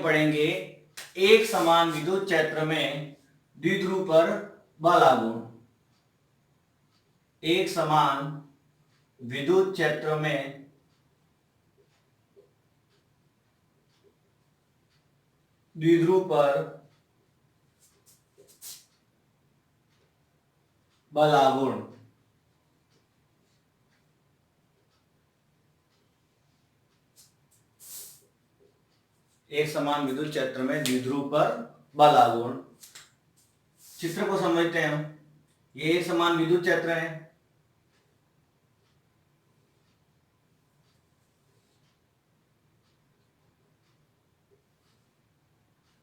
में पढ़ेंगे एक समान विद्युत क्षेत्र में द्विध्रुव पर बल आघूर्ण। एक समान विद्युत क्षेत्र में द्विध्रुव पर बल आघूर्ण। एक समान विद्युत क्षेत्र में द्विध्रुव पर बल आघूर्ण। चित्र को समझते हैं हम। ये एक समान विद्युत क्षेत्र है।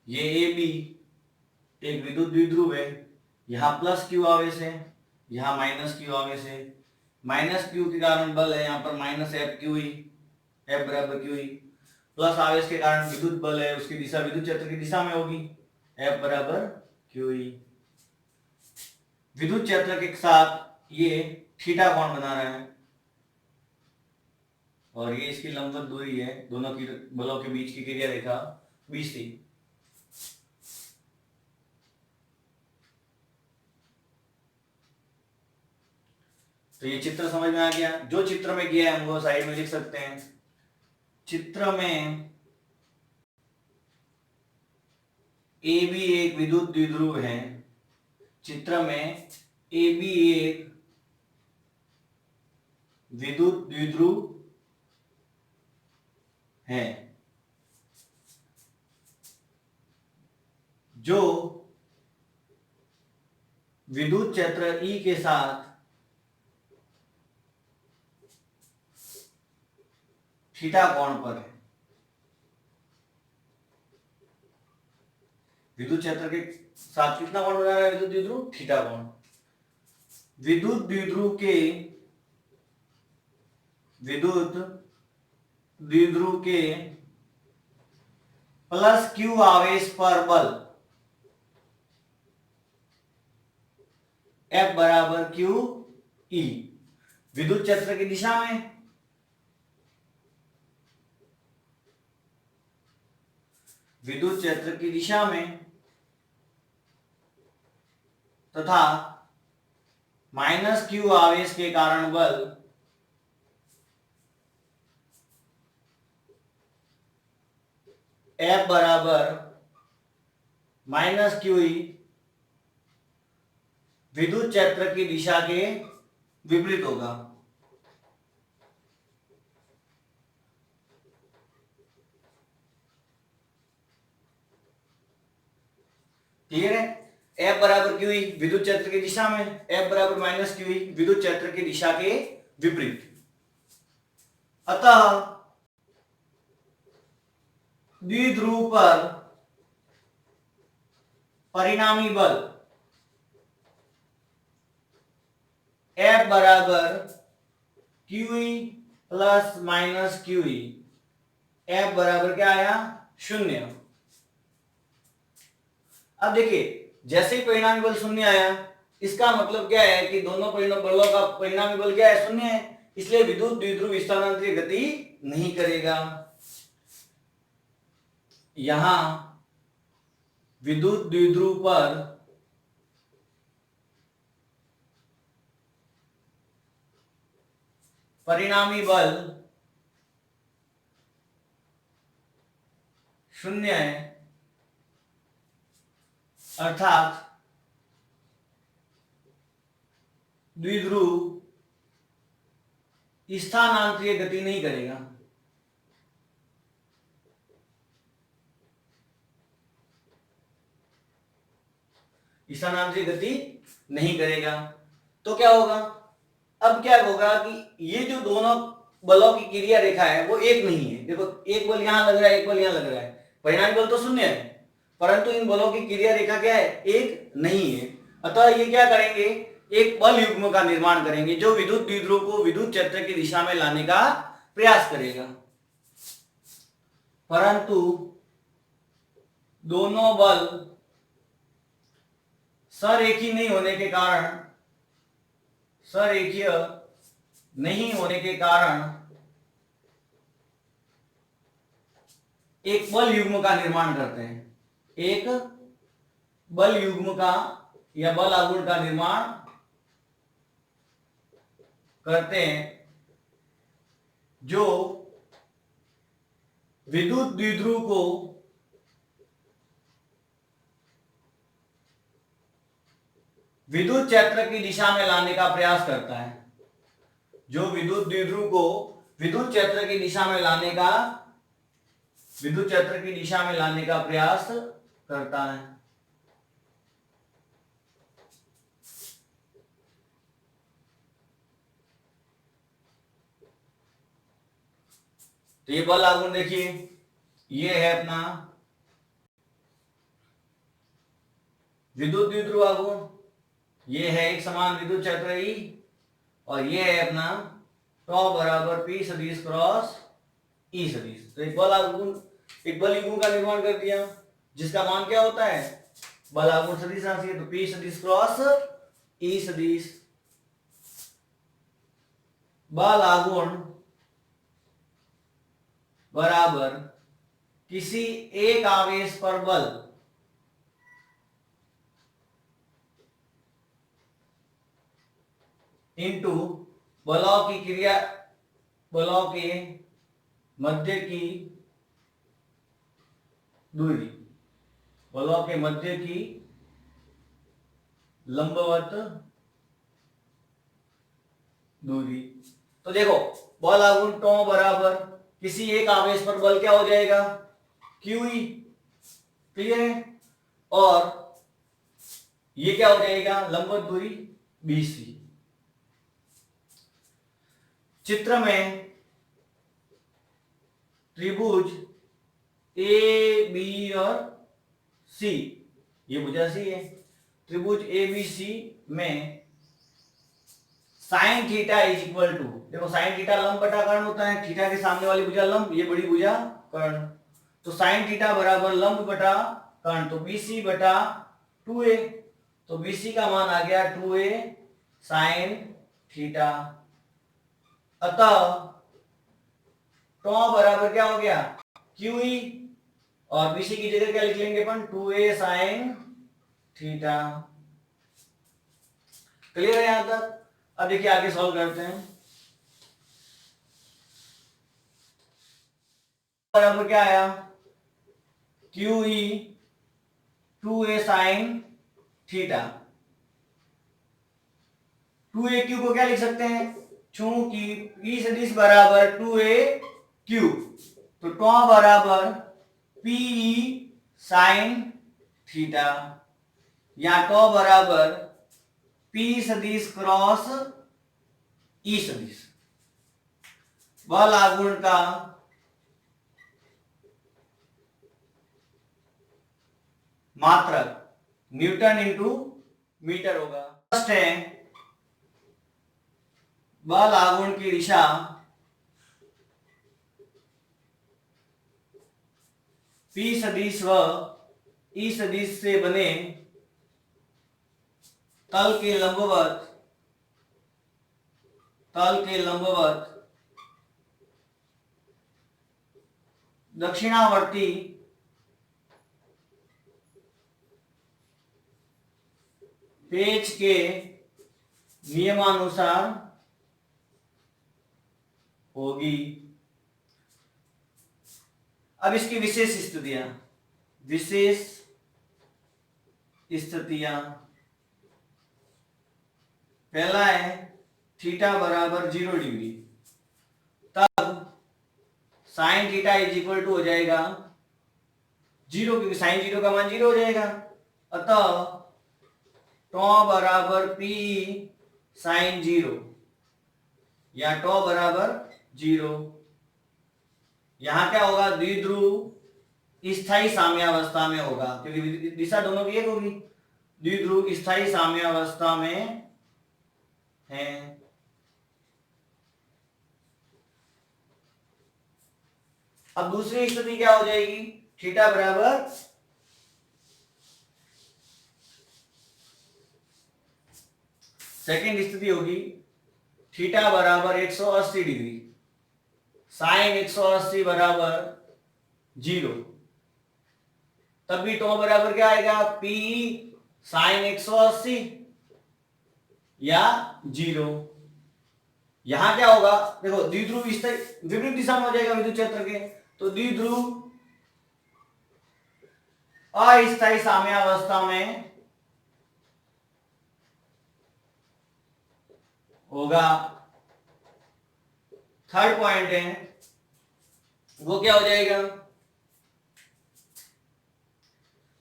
ये ए बी एक विद्युत द्विध्रुव है। यहां प्लस क्यू आवेश है, यहां माइनस क्यू आवेश है। माइनस क्यू के कारण बल है यहां पर minus F Q E, F बराबर क्यू ई। प्लस आवेश के कारण विद्युत बल है, उसकी दिशा विद्युत क्षेत्र की दिशा में होगी, एफ बराबर क्यू ई। विद्युत क्षेत्र के साथ ये थीटा कोण बना रहा है और ये इसकी लंबवत दूरी है, दोनों की बलों के बीच की क्रिया रेखा BC। तो ये चित्र समझ में आ गया। जो चित्र में किया है हम वो साइड में लिख सकते हैं। चित्र में ए बी एक विद्युत द्विध्रुव है। चित्र में ए बी एक विद्युत द्विध्रुव है जो विद्युत क्षेत्र E के साथ थीटा कोण पर है। विद्युत क्षेत्र के साथ कितना कोण बना रहा है विद्युत द्विध्रुव? थीटा कोण। विद्युत द्विध्रुव के प्लस क्यू आवेश पर बल F बराबर क्यू ई। विद्युत क्षेत्र की दिशा में तथा माइनस क्यू आवेश के कारण बल F बराबर माइनस क्यू ई विद्युत क्षेत्र की दिशा के विपरीत होगा। क्लियर है? F बराबर क्यू ई विद्युत क्षेत्र की दिशा में, F बराबर माइनस क्यू ई विद्युत क्षेत्र की दिशा के विपरीत। अतः द्विध्रुव पर परिणामी बल F बराबर Q E plus minus Q E. F बराबर क्या आया? 0। अब देखिए जैसे ही परिणामी बल 0 आया, इसका मतलब क्या है कि दोनों बलों का परिणामी बल क्या है? 0 है। इसलिए विद्युत द्विध्रुव स्थानांतरित गति नहीं करेगा। यहां विद्युत द्विध्रुव पर परिणामी बल 0 है, अर्थात द्विध्रुव स्थानांतरित गति नहीं करेगा। स्थानांतरित गति नहीं करेगा तो क्या होगा? अब क्या होगा कि ये जो दोनों बलों की क्रिया रेखा है वो एक नहीं है। देखो एक बल यहां लग रहा है, एक बल यहां लग रहा है। परिणामी बल तो 0 है, परंतु इन बलों की क्रिया रेखा क्या है? एक नहीं है। अतः ये क्या करेंगे? एक बल युग्म का निर्माण करेंगे जो विद्युत द्विध्रुव को विद्युत क्षेत्र की दिशा में लाने का प्रयास करेगा। परंतु दोनों बल सरेखीय नहीं होने के कारण एक बल युग्म का निर्माण करते हैं, एक बल युग्म का या बल आघूर्ण का निर्माण करते हैं जो विद्युत द्विध्रुव को विद्युत क्षेत्र की दिशा में लाने का प्रयास करता है, जो विद्युत द्विध्रुव को विद्युत क्षेत्र की दिशा में लाने का प्रयास करता है। तो ये बल आघूर्ण देखिए, ये है अपना विद्युत द्विध्रुव आघूर्ण, ये है एक समान विद्युत क्षेत्र E और ये है अपना टॉ बराबर P सदिश क्रॉस E सदिश। तो एक बल युग्म का निर्माण कर दिया जिसका मान क्या होता है, बल आघूर्ण सदिश राशि है, तो P सदिश क्रॉस E सदिश बल आघूर्ण बराबर किसी एक आवेश पर बल इंटू बलों के मध्य की दूरी, बलों के मध्य की लंबवत दूरी। तो देखो बल आघूर्ण टॉ बराबर किसी एक आवेश पर बल क्या हो जाएगा, QE, क्लियर है, और ये क्या हो जाएगा, लंबवत दूरी BC। चित्र में त्रिभुज A, B और C, ये भुजा C है, त्रिभुज ABC में sine theta is equal to, देखो साइन थीटा लंब बटा कर्ण होता है, थीटा के सामने वाली भुजा लंब, ये बड़ी भुजा कर्ण, तो साइन थीटा बराबर लंब बटा कर्ण, तो BC बटा 2A, तो BC का मान आ गया 2A साइन थीटा। अतः टॉ बराबर क्या हो गया, QE, और BC की जगह क्या लिख लेंगे अपन, 2A साइन थीटा। क्लियर है यहां तक। अब देखिए आगे सॉल्व करते हैं। बराबर क्या आया, QE 2A sine theta. 2A Q को क्या लिख सकते हैं, चूंकि E सदिश बराबर 2A क्यू, तो टॉ बराबर PE साइन थीटा, या टॉ बराबर P सदिश क्रॉस E सदिश। बल आघूर्ण का मात्रक न्यूटन इंटू मीटर होगा। फर्स्ट है बल आघूर्ण की दिशा P सदिश व E सदिश से बने तल के लंबवत दक्षिणावर्ती पेच के नियमानुसार होगी। अब इसकी विशेष स्थितियां, पहला है थीटा बराबर 0 डिग्री, तब sine theta is equal to हो जाएगा 0, क्योंकि साइन 0 का मान 0 हो जाएगा। अतः टॉ बराबर P साइन 0, या टॉ बराबर 0। यहां क्या होगा, द्विध्रुव स्थायी साम्यावस्था में होगा, क्योंकि दिशा दोनों की एक होगी, द्विध्रुव स्थायी साम्यावस्था में है। अब दूसरी स्थिति क्या हो जाएगी, थीटा बराबर सेकेंड स्थिति होगी थीटा बराबर 180 डिग्री, साइन 180 बराबर 0, तब भी टॉ बराबर क्या आएगा, P साइन 180 या 0। यहां क्या होगा, देखो द्विध्रुव इस विपरीत दिशा में हो जाएगा विद्युत क्षेत्र के, तो द्विध्रुव अस्थायी साम्यावस्था में होगा। थर्ड पॉइंट है वो क्या हो जाएगा,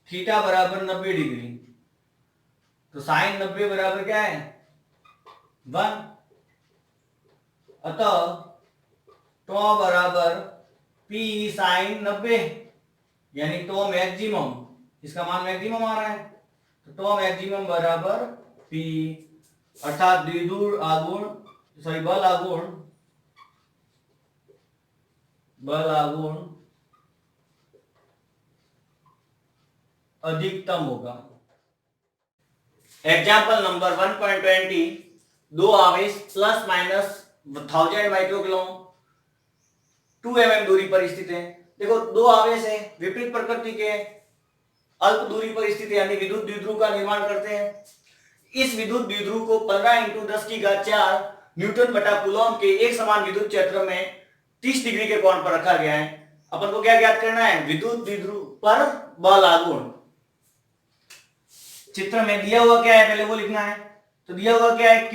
थीटा बराबर 90 डिग्री, तो साइन 90 बराबर क्या है 1, अतः टॉ बराबर P साइन 90, यानी टॉ मैक्सिमम, इसका मान मैक्सिमम आ रहा है, तो टॉ मैक्सिमम बराबर P, अर्थात द्विध्रुव आघूर्ण बल आघूर्ण अधिकतम होगा। एग्जाम्पल नंबर 1.20, दो आवेश प्लस माइनस 1000 माइक्रोकूलम 2 mm दूरी पर स्थित है। देखो दो आवेश है, विपरीत प्रकृति के, अल्प दूरी पर स्थित, यानी विद्युत द्विध्रुव का निर्माण करते हैं। इस विद्युत द्विध्रुव को 15 × 10⁴ न्यूटन बटा कूलॉम के एक समान विद्युत क्षेत्र में 30 डिग्री के कोण पर रखा गया है। अपन को क्या ज्ञात करना है, विद्युत द्विध्रुव पर बल आघूर्ण। चित्र में दिया हुआ क्या है पहले वो लिखना है, तो दिया हुआ क्या है, Q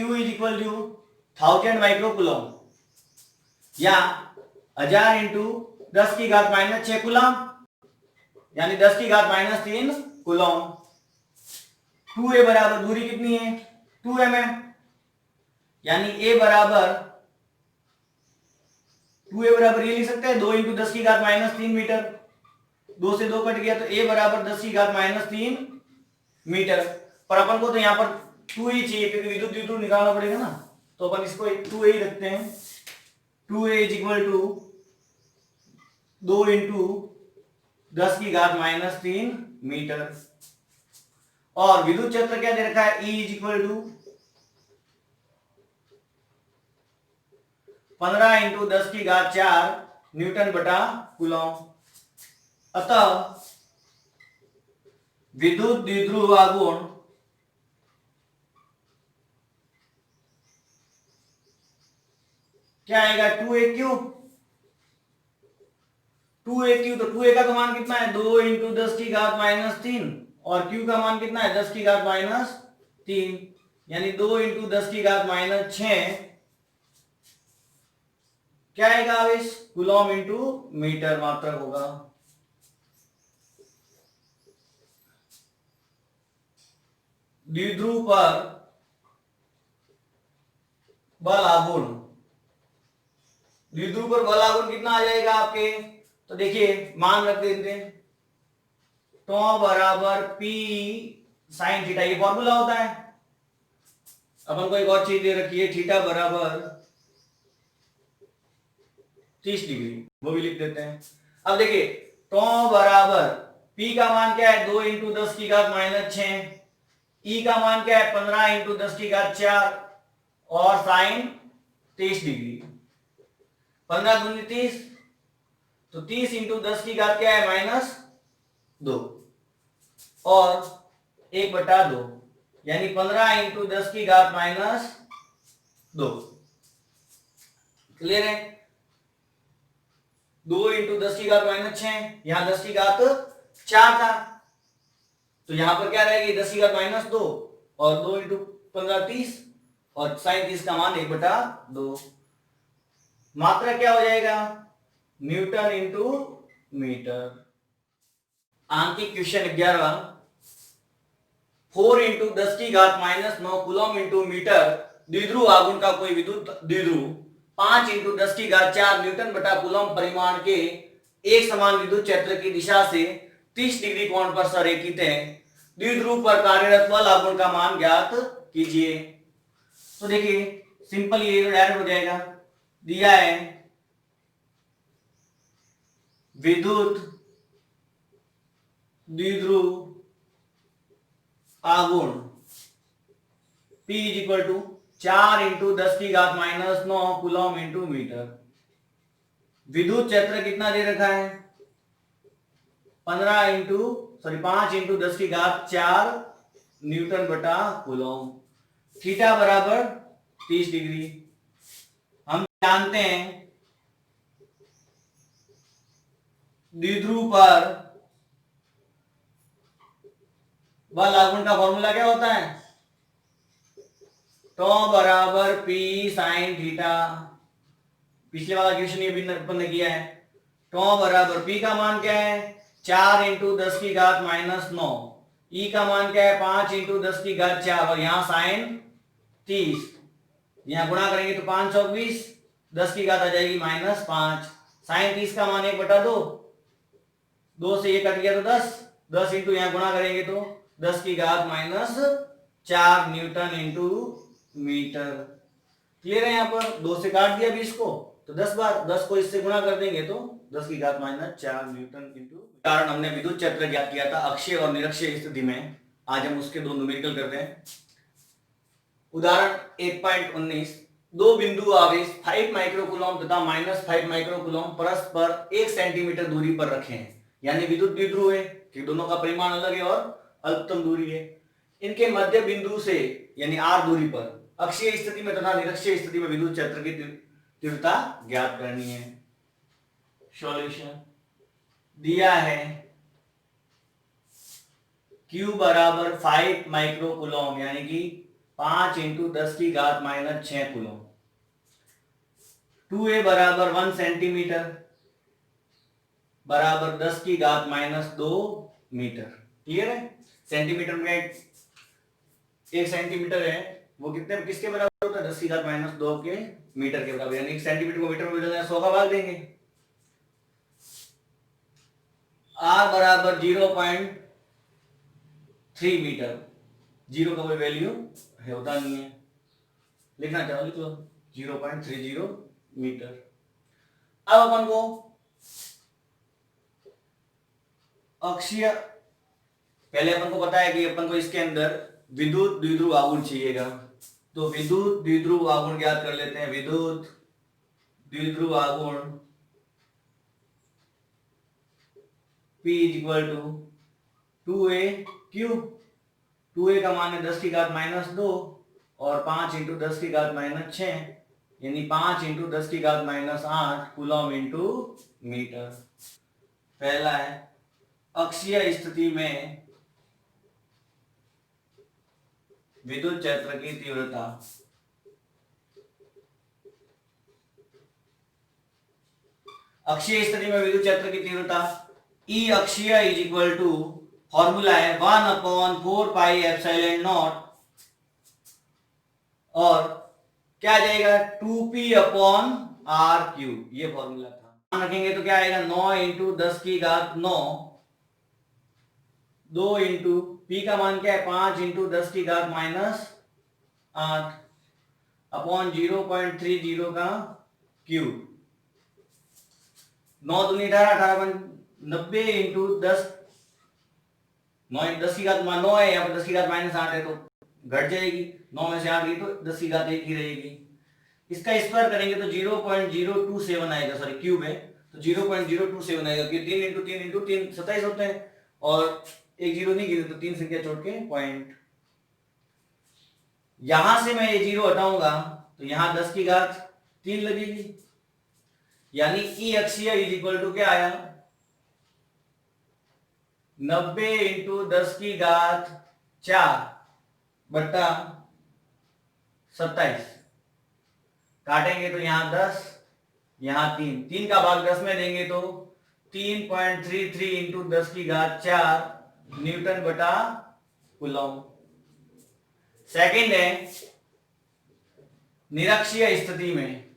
= 1000 माइक्रोकूलम या 1000 × 10⁻⁶ कूलम, यानी 10⁻³ कूलम। 2a बराबर दूरी कितनी है 2 mm, यानी a बराबर 2a बराबर ये लिख सकते हैं 2 × 10⁻³ मीटर, 2 से 2 कट गया तो a बराबर 10⁻³ मीटर। पर अपन को तो यहाँ पर 2 ही चाहिए क्योंकि विद्युत द्विध्रुव निकालना पड़ेगा ना, तो अपन इसको 2a ही रखते हैं। 2a = 2 × 10⁻³ metre. और विद्युत क्षेत्र क्या दे रखा है, E = 15 × 10⁴ न्यूटन बटा कूलॉम। अतः विद्युत द्विध्रुव आघूर्ण क्या आएगा 2a3, 2a3, तो 2a का मान कितना है 2 × 10⁻³ और q का मान कितना है 10⁻³ यानी 2 × 10⁻⁶ क्या आएगा आवेश, कूलॉम × मीटर मात्रक होगा। द्विध्रुव पर बल आघूर्ण, द्विध्रुव पर बल आघूर्ण कितना आ जाएगा आपके, तो देखिए मान रख देते हैं, टॉ बराबर P साइन थीटा, ये फॉर्मूला होता है। अपन को एक और चीज दे रखी है, थीटा बराबर 30 डिग्री, वो भी लिख देते हैं। अब देखिए टॉ बराबर P का मान क्या है 2 × 10⁻⁶, E का मान क्या है 15 × 10⁴ और साइन 30 डिग्री, 15 दूनी 30, तो 30 × 10⁻² क्या है -2 और 1/2, यानी 15 × 10⁻²। क्लियर है, 2 × 10⁻⁶, यहां 10⁻⁴ था, तो यहां पर क्या रहेगी 10⁻² और 2 × 15 30 और साइन 30 का मान 1/2। मात्रा क्या हो जाएगा न्यूटन × मीटर। आंकिक क्वेश्चन 11, 4 × 10⁻⁹ कूलॉम × मीटर द्विध्रुव आघूर्ण का कोई विद्युत द्विध्रुव 5 × 10⁴ न्यूटन बटा कूलॉम परिमाण के एक समान विद्युत क्षेत्र की दिशा से 30 डिग्री कोण पर संरेखित है। द्विध्रुव पर कार्यरत बल आघूर्ण का मान ज्ञात कीजिए। तो देखिए सिंपल, ये डायरेक्ट हो जाएगा, दिया है विद्युत द्विध्रुव आघूर्ण P = 4 × 10⁻⁹ कूलॉम × मीटर। विद्युत क्षेत्र कितना दे रखा है 5 इंटू 10 की घात 4 न्यूटन बटा कूलम। थीटा बराबर 30 डिग्री। हम जानते हैं द्विध्रुव पर बल आघूर्ण का फॉर्मूला क्या होता है? टॉ बराबर पी साइन थीटा। पिछले वाला क्वेश्चन ये भी उत्पन्न किया है। टॉ बराबर पी का मान क्या है? 4 इंटू 10 की घात -9। ई का मान क्या है? 5 इंटू 10 की घात 4 और यहां साइन 30। यहां गुणा करेंगे तो 5 चौक 20, 10 की घात आ जाएगी -5। साइन 30 का मान 1/2, 2 से 1 कट गया तो 10, 10 इंटू यहां गुणा करेंगे तो 10 की घात -4 न्यूटन इंटू मीटर। क्लियर है? यहां पर 2 से काट दिया 20 को तो 10 बार, 10 को इससे गुणा कर देंगे तो 10 की घात -4 न्यूटन इंटू। कारण हमने विद्युत क्षेत्र ज्ञात किया था अक्षीय और निरक्षीय स्थिति में। आज हम उसके दो न्यूमेरिकल करते हैं। उदाहरण 1.19, दो बिंदु आवेश 5 माइक्रोकूलम तथा -5 माइक्रोकूलम परस्पर 1 सेंटीमीटर दूरी पर रखे हैं। यानी विद्युत द्विध्रुव है कि दोनों का परिमाण अलग है और अल्पतम दूरी है। इनके मध्य बिंदु से यानी r दूरी पर अक्षीय स्थिति में तथा निरक्षीय स्थिति में विद्युत क्षेत्र की तीव्रता ज्ञात करनी है। सॉल्यूशन दिया है Q बराबर 5 माइक्रोकूलम यानी कि 5 इंटू 10 की घात -6 कूलम। 2a बराबर 1 सेंटीमीटर बराबर 10 की घात -2 मीटर। क्लियर है? सेंटीमीटर में 1 सेंटीमीटर है वो कितने किसके बराबर होता है? 10 की घात -2 के मीटर के बराबर। यानी 1 सेंटीमीटर को मीटर में बदलना है, 100 का भाग देंगे। r बराबर 0.3 मीटर। जीरो का कोई वैल्यू है होता नहीं है, लिखना चाहो लिख लो 0.30 मीटर। अब अपन को अक्षीय, पहले अपन को पता है कि अपन को इसके अंदर विद्युत द्विध्रुव आघूर्ण चाहिएगा, तो विद्युत द्विध्रुव आघूर्ण ज्ञात कर लेते हैं। विद्युत द्विध्रुव आघूर्ण P = 2a/Q। 2a का मान है 10 की घात -2 और 5 इंटू 10 की घात -6 यानी 5 इंटू 10 की घात -8 कूलम इंटू मीटर। पहला है अक्षीय स्थिति में विद्युत क्षेत्र की तीव्रता। अक्षीय स्थिति में विद्युत क्षेत्र की तीव्रता E अक्षीय = फॉर्मूला है 1/4πε0 और क्या आ जाएगा 2p/r³। ये फॉर्मूला था। ध्यान रखेंगे तो क्या आएगा 9 इंटू 10 की घात 9, 2 इंटू p का मान क्या है 5 इंटू 10 की घात -8 अपॉन 0.30 का क्यूब। 9 दूनी 18, 18 90 इंटू 10, 9 10 की घात 9 है, यहाँ पर 10 की घात -8 है तो घट जाएगी, 9 में से 8 गई तो 10 की घात 1 ही रहेगी। इसका स्क्वायर करेंगे तो 0.027 आएगा, सॉरी क्यूब है तो 0.027 आएगा कि 3 इंटू 3 इंटू 3 27 होते हैं और एक जीरो नहीं गिरे तो 3 संख्या छोड़ के पॉइंट। यहां से मैं ये जीरो हटाऊंगा तो यहां 10 की घात 3 लगेगी, यानी ई अक्षीय = क्या आया 90 इंटू 10 की घात 4 बट्टा 27। काटेंगे तो यहां 10 यहां 3, 3 का भाग 10 में देंगे तो 3.33 इंटू 10 की घात 4 न्यूटन बटा कूलम। सेकंड है निरक्षीय स्थिति में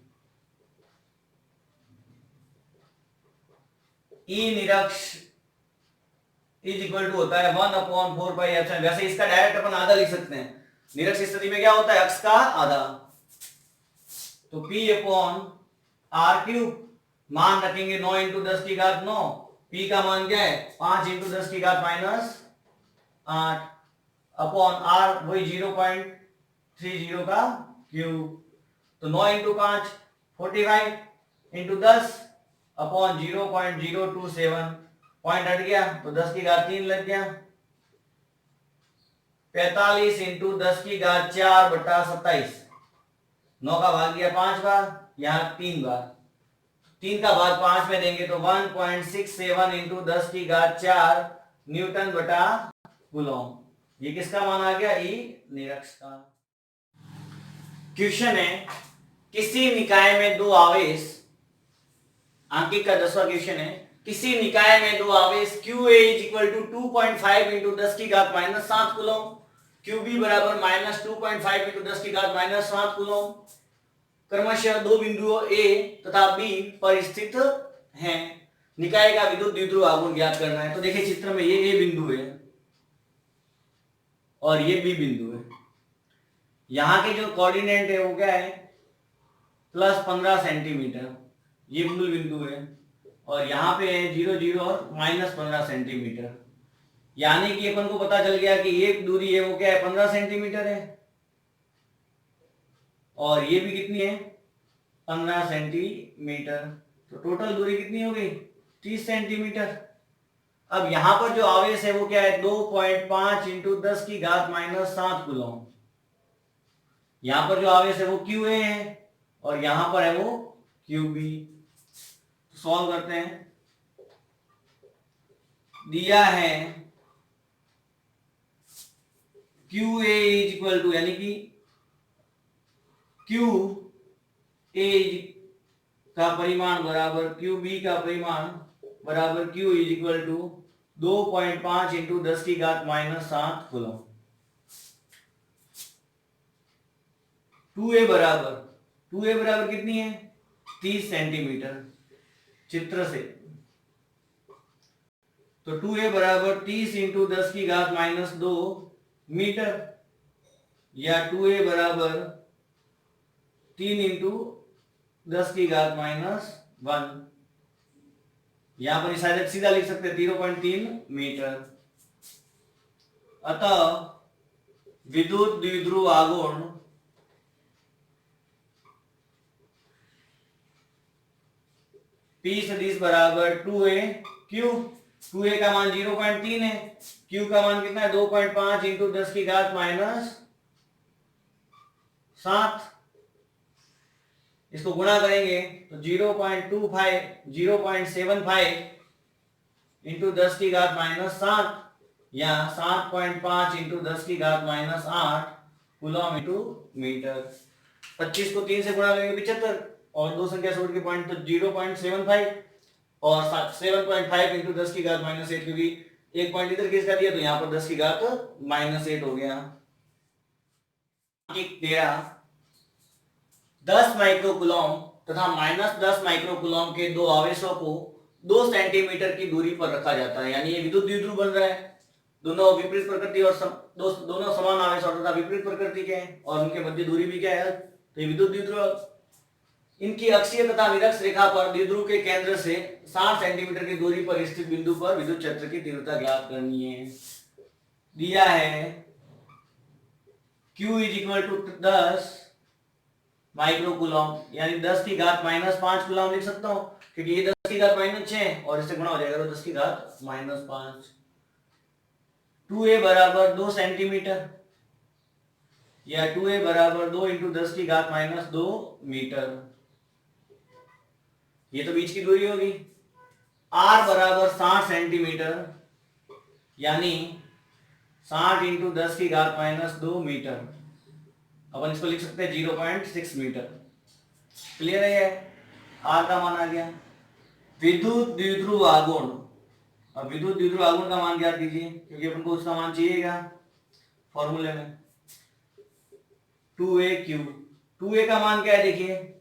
ई निरक्ष = होता है 1/4πε। वैसे इसका डायरेक्ट अपन आधा लिख सकते हैं। निरक्ष स्थिति में क्या होता है अक्ष का आधा, तो p/r³। मान रखेंगे 9 इंटू 10 की घात 9, p का मान क्या है 5 इंटू 10 की घात -8 अपॉन r वही 0.30 का क्यूब। तो 9 इंटू 5 45 इंटू 10 अपॉन 0.027 पॉइंट हट गया तो 10 की घात 3 लग गया। 45 इंटू 10 की घात 4 बटा 27। 9 का भाग दिया 5 बार, यहाँ 3 बार, 3 का भाग 5 में देंगे तो 1.67 इंटू 10 की घात 4 न्यूटन बटा कूलॉम। ये किसका मान आ गया? ई निरक्ष का। क्वेश्चन है, किसी निकाय में दो आवेश, अंकित का 10वां क्वेश्चन है, किसी निकाय में दो आवेश QA is equal to 2.5 into 10 की घात -7 कूलम, QB बराबर -2.5 इंटू 10 की घात -7 कूलम, क्रमशः दो बिंदुओं A तथा B पर स्थित हैं। निकाय का विद्युत द्विध्रुव आघूर्ण ज्ञात करना है। तो देखिए चित्र में ये A बिंदु है और ये B बिंदु है। यहाँ के जो कोऑर्डिनेट है वो क्या है? +15 सेंटीमीटर, ये मूल बिंदु है, और यहाँ पे है 0 0 और -15 सेंटीमीटर। यानी कि अपन को पता चल गया कि एक दूरी है वो क्या है? 15 सेंटीमीटर है, और ये भी कितनी है? 15 सेंटीमीटर। तो टोटल दूरी कितनी हो गई? 30 सेंटीमीटर। अब यहां पर जो आवेश है वो क्या है? 2.5 इंटू 10 की घात -7 कूलम। यहां पर जो आवेश है वो QA है और यहां पर है वो QB। तो सॉल्व करते हैं। दिया है QA इज इक्वल टू, यानी कि QA का परिमाण बराबर QB का परिमाण बराबर Q is equal to 2.5 into 10 की घात -7 कूलम। 2A बराबर कितनी है? 30 सेंटीमीटर। चित्र से तो 2A बराबर 30 इंटू 10 की घात -2 मीटर, या 2A बराबर 3 इंटू 10 की घात -1। यहां पर शायद सीधा लिख सकते हैं 0.3 मीटर। अतः विद्युत द्विध्रुव आघूर्ण P सदिश बराबर 2A Q। 2A का मान 0.3 है, Q का मान कितना है? 2.5 इंटू 10 की घात -7। इसको गुणा करेंगे तो 0.75 इंटू 10 की घात -7, या 7.5 इंटू 10 की घात -8 कूलम इंटू मीटर। 25 को 3 से गुणा करेंगे 75, और दो संख्या छोड़ के पॉइंट, तो 0.75 और 7.5 इंटू 10 की घात -8, क्योंकि एक पॉइंट इधर किसका दिया तो यहाँ पर 10 की घात -8 हो गया। 10 माइक्रोकूलम तथा -10 माइक्रोकूलम के दो आवेशों को 2 सेंटीमीटर की दूरी पर रखा जाता है। यानी ये विद्युत द्विध्रुव बन रहा है। दोनों विपरीत प्रकृति और दोनों समान आवेश और तथा विपरीत प्रकृति के हैं, और उनके मध्य दूरी भी क्या है? तो ये विद्युत द्विध्रुव। इनकी अक्षीय तथा निरक्ष रेखा पर द्विध्रुव के केंद्र से 60 सेंटीमीटर की दूरी पर स्थित बिंदु पर विद्युत क्षेत्र की तीव्रता ज्ञात करनी है। दिया है Q is equal to 10 microcoulomb, यानी 10 की घात -5 कूलम लिख सकता हूं, क्योंकि ये 10 की घात -6 और इससे गुणा हो जाएगा तो 10 की घात -5। 2A बराबर 2 सेंटीमीटर, या 2A बराबर 2 इंटू 10 की घात -2 मीटर। ये तो बीच की दूरी होगी। R बराबर 60 सेंटीमीटर, यानी 60 इंटू 10 की घात -2 मीटर। अपन इसको लिख सकते हैं 0.6 मीटर। क्लियर है? ये R का मान आ गया। विद्युत द्विध्रुव आघूर्ण, अब विद्युत द्विध्रुव आघूर्ण का मान ज्ञात कीजिए, क्योंकि अपन को उसका मान चाहिएगा फॉर्मूले में। 2AQ, 2A का मान क्या है? देखिए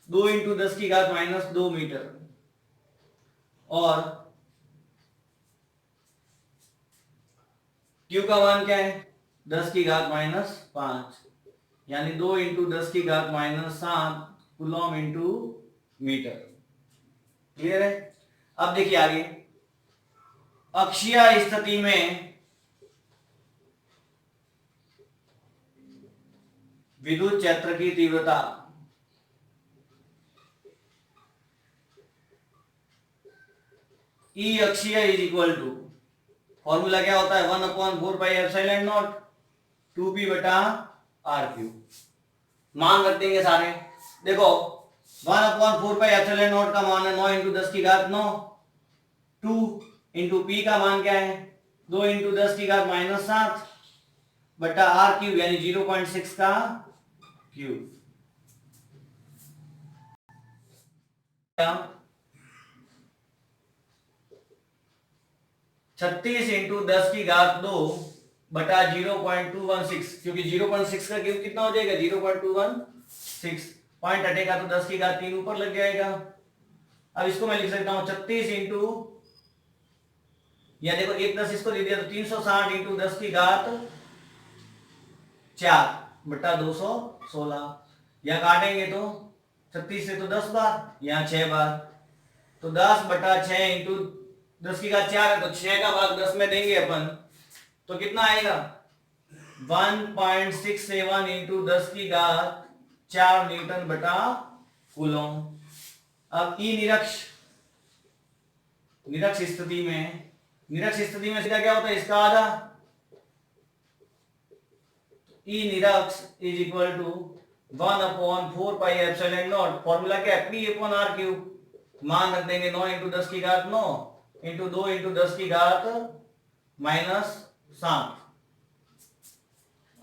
2 इंटू 10 की घात -2 मीटर, और Q का मान क्या है? 10 की घात -5, यानी 2 इंटू 10 की घात -7 कूलम इंटू मीटर। क्लियर है? अब देखिए आगे, अक्षीय स्थिति में विद्युत क्षेत्र की तीव्रता ई अक्षीय इज इक्वल टू, फॉर्मूला क्या होता है 1/4πε0 2p बटा r3। मान रख देंगे सारे। देखो 1/4πε0 का मान है 9 × 10 की घात 9, 2 × p का मान क्या है 2 × 10 की घात -7 बटा r³ यानी 0.6 का क्यूब। 36 × 10 की घात 2 बटा 0.216, क्योंकि 0.6 का क्यूब कितना हो जाएगा 0.216, पॉइंट हटेगा तो 10 की घात 3 ऊपर लग जाएगा। अब इसको मैं लिख सकता हूं 36 इंटू, या देखो 1 10 इसको दे दिया तो 360 × 10 की घात 4 बटा 216, या काटेंगे तो 36 से तो 10 बार, यहाँ 6 बार, तो 10 बटा 6 इंटू 10 की घात 4 है तो 6 का भाग 10 में देंगे अपन, तो कितना आएगा 1.67 इंटू 10 की घात 4 न्यूटन बटा कूलम। अब ई निरक्ष स्थिति में सीधा क्या होता है इसका आधा, ई निरक्ष इज इक्वल टू 1/4πε0, फॉर्मूला क्या है p/r³, मान रख देंगे 9 × 10 की घात 9 इंटू 2 × 10 की घात -7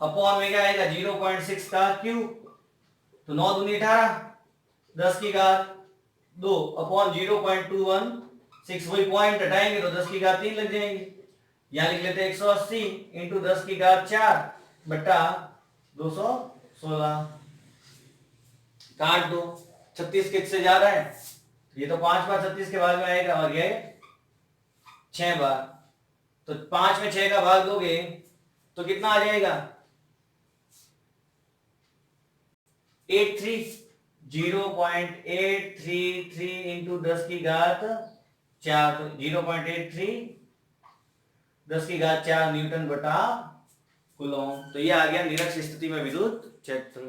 अपॉन में क्या आएगा 0.6 का क्यूब, तो 9 दूनी 18, 10 की घात 2 अपॉन 0.216, वही पॉइंट हटाएंगे तो 10 की घात 3 लग जाएंगे, यहां लिख लेते हैं 180 इंटू 10 की घात 4 बटा 216, काट दो, 36 किससे जा रहा है, ये तो 5 बार 36 के भाग में आएगा और ये 6 बार, तो 5 में 6 का भाग दोगे तो कितना आ जाएगा 0.833 इंटू 10 की घात 4, तो 0.83 10 की घात 4 न्यूटन बटा कूलम। तो ये आ गया निरक्ष स्थिति में विद्युत क्षेत्र।